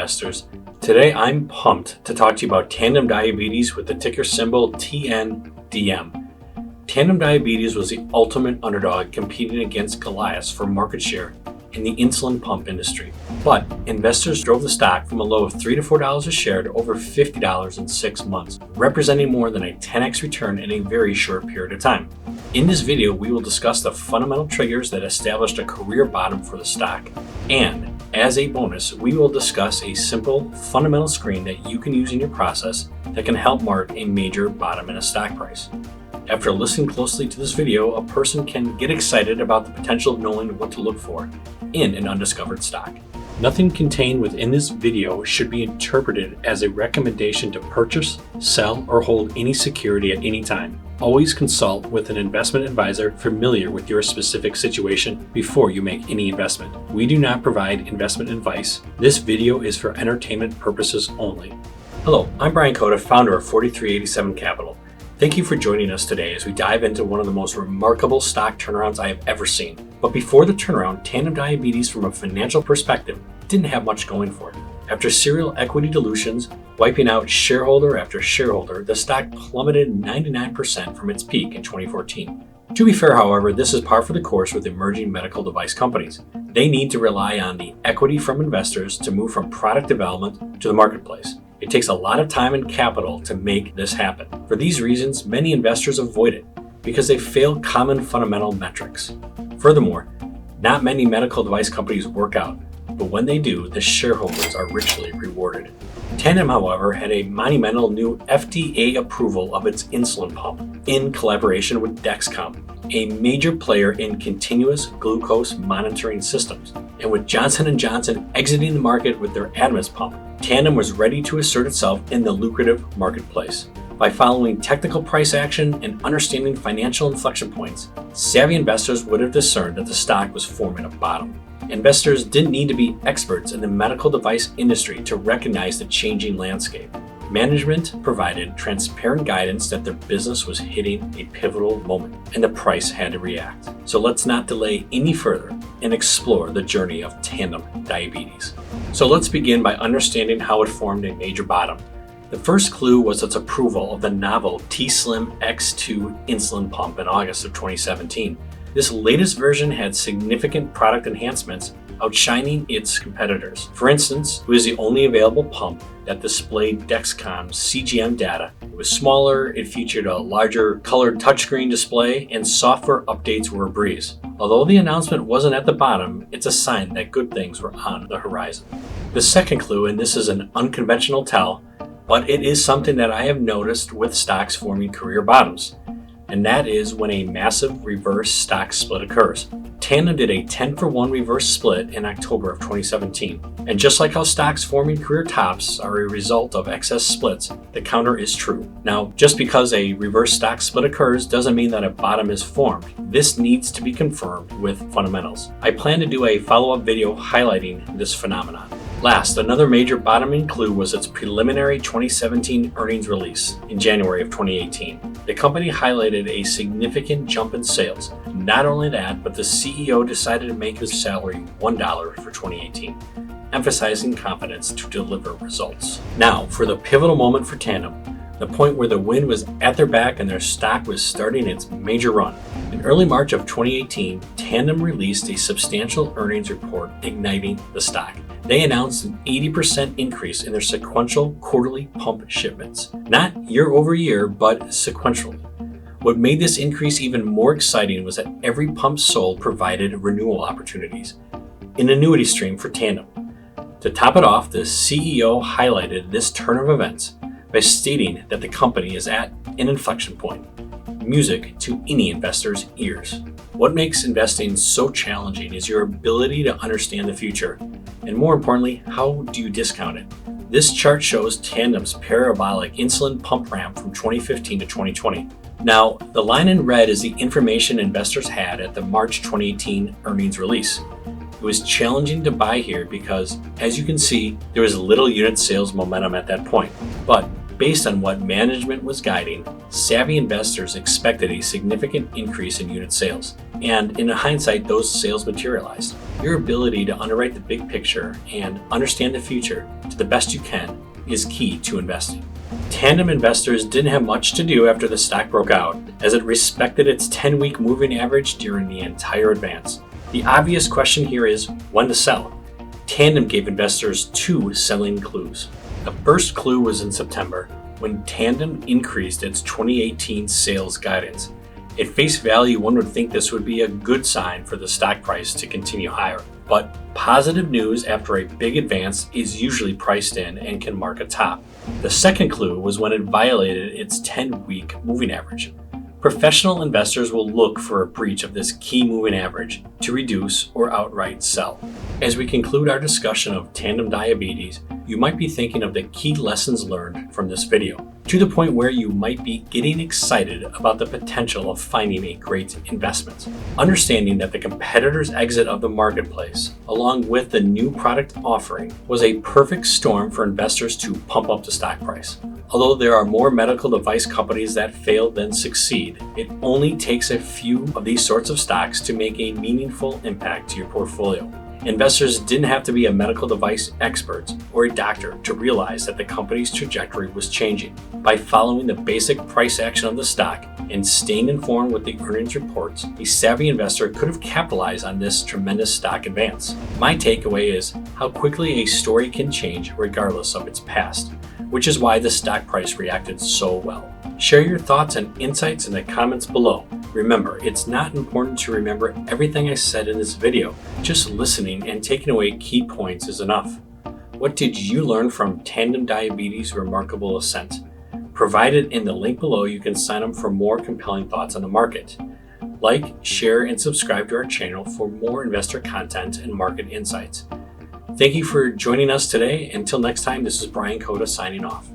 investors. Today I'm pumped to talk to you about Tandem Diabetes with the ticker symbol TNDM. Tandem Diabetes was the ultimate underdog competing against Goliath for market share in the insulin pump industry. But investors drove the stock from a low of $3 to $4 a share to over $50 in 6 months, representing more than a 10x return in a very short period of time. In this video, we will discuss the fundamental triggers that established a career bottom for the stock. And as a bonus, we will discuss a simple, fundamental screen that you can use in your process that can help mark a major bottom in a stock price. After listening closely to this video, a person can get excited about the potential of knowing what to look for in an undiscovered stock. Nothing contained within this video should be interpreted as a recommendation to purchase, sell, or hold any security at any time. Always consult with an investment advisor familiar with your specific situation before you make any investment. We do not provide investment advice. This video is for entertainment purposes only. Hello, I'm Brian Cota, founder of 4387 Capital. Thank you for joining us today as we dive into one of the most remarkable stock turnarounds I have ever seen. But before the turnaround, Tandem Diabetes from a financial perspective didn't have much going for it. After serial equity dilutions, wiping out shareholder after shareholder, the stock plummeted 99% from its peak in 2014. To be fair, however, this is par for the course with emerging medical device companies. They need to rely on the equity from investors to move from product development to the marketplace. It takes a lot of time and capital to make this happen. For these reasons, many investors avoid it because they fail common fundamental metrics. Furthermore, not many medical device companies work out, but when they do, the shareholders are richly rewarded. Tandem, however, had a monumental new FDA approval of its insulin pump in collaboration with Dexcom, a major player in continuous glucose monitoring systems. And with Johnson & Johnson exiting the market with their Adamas pump, Tandem was ready to assert itself in the lucrative marketplace. By following technical price action and understanding financial inflection points, savvy investors would have discerned that the stock was forming a bottom. Investors didn't need to be experts in the medical device industry to recognize the changing landscape. Management provided transparent guidance that their business was hitting a pivotal moment, and the price had to react. So let's not delay any further and explore the journey of Tandem Diabetes. So let's begin by understanding how it formed a major bottom. The first clue was its approval of the novel t:slim X2 insulin pump in August of 2017. This latest version had significant product enhancements, outshining its competitors. For instance, it was the only available pump that displayed Dexcom's CGM data. It was smaller, it featured a larger colored touchscreen display, and software updates were a breeze. Although the announcement wasn't at the bottom, it's a sign that good things were on the horizon. The second clue, and this is an unconventional tell, but it is something that I have noticed with stocks forming career bottoms, and that is when a massive reverse stock split occurs. Tandem did a 10-for-1 reverse split in October of 2017. And just like how stocks forming career tops are a result of excess splits, the counter is true. Now, just because a reverse stock split occurs doesn't mean that a bottom is formed. This needs to be confirmed with fundamentals. I plan to do a follow-up video highlighting this phenomenon. Last, another major bottoming clue was its preliminary 2017 earnings release in January of 2018. The company highlighted a significant jump in sales. Not only that, but the CEO decided to make his salary $1 for 2018, emphasizing confidence to deliver results. Now, for the pivotal moment for Tandem, the point where the wind was at their back and their stock was starting its major run. In early March of 2018, Tandem released a substantial earnings report igniting the stock. They announced an 80% increase in their sequential quarterly pump shipments. Not year over year, but sequentially. What made this increase even more exciting was that every pump sold provided renewal opportunities, an annuity stream for Tandem. To top it off, the CEO highlighted this turn of events by stating that the company is at an inflection point, music to any investor's ears. What makes investing so challenging is your ability to understand the future, and more importantly, how do you discount it? This chart shows Tandem's parabolic insulin pump ramp from 2015 to 2020. Now, the line in red is the information investors had at the March 2018 earnings release. It was challenging to buy here because, as you can see, there was little unit sales momentum at that point. But based on what management was guiding, savvy investors expected a significant increase in unit sales. And in hindsight, those sales materialized. Your ability to underwrite the big picture and understand the future to the best you can is key to investing. Tandem investors didn't have much to do after the stock broke out, as it respected its 10-week moving average during the entire advance. The obvious question here is when to sell. Tandem gave investors 2 selling clues. The first clue was in September, when Tandem increased its 2018 sales guidance. At face value, one would think this would be a good sign for the stock price to continue higher. But positive news after a big advance is usually priced in and can mark a top. The second clue was when it violated its 10-week moving average. Professional investors will look for a breach of this key moving average to reduce or outright sell. As we conclude our discussion of Tandem Diabetes, you might be thinking of the key lessons learned from this video, to the point where you might be getting excited about the potential of finding a great investment. Understanding that the competitor's exit of the marketplace, along with the new product offering, was a perfect storm for investors to pump up the stock price. Although there are more medical device companies that fail than succeed, it only takes a few of these sorts of stocks to make a meaningful impact to your portfolio. Investors didn't have to be a medical device expert or a doctor to realize that the company's trajectory was changing. By following the basic price action of the stock and staying informed with the earnings reports, a savvy investor could have capitalized on this tremendous stock advance. My takeaway is how quickly a story can change regardless of its past, which is why the stock price reacted so well. Share your thoughts and insights in the comments below. Remember, it's not important to remember everything I said in this video. Just listening and taking away key points is enough. What did you learn from Tandem Diabetes' remarkable ascent? Provided in the link below, you can sign up for more compelling thoughts on the market. Like, share, and subscribe to our channel for more investor content and market insights. Thank you for joining us today. Until next time, this is Brian Cota signing off.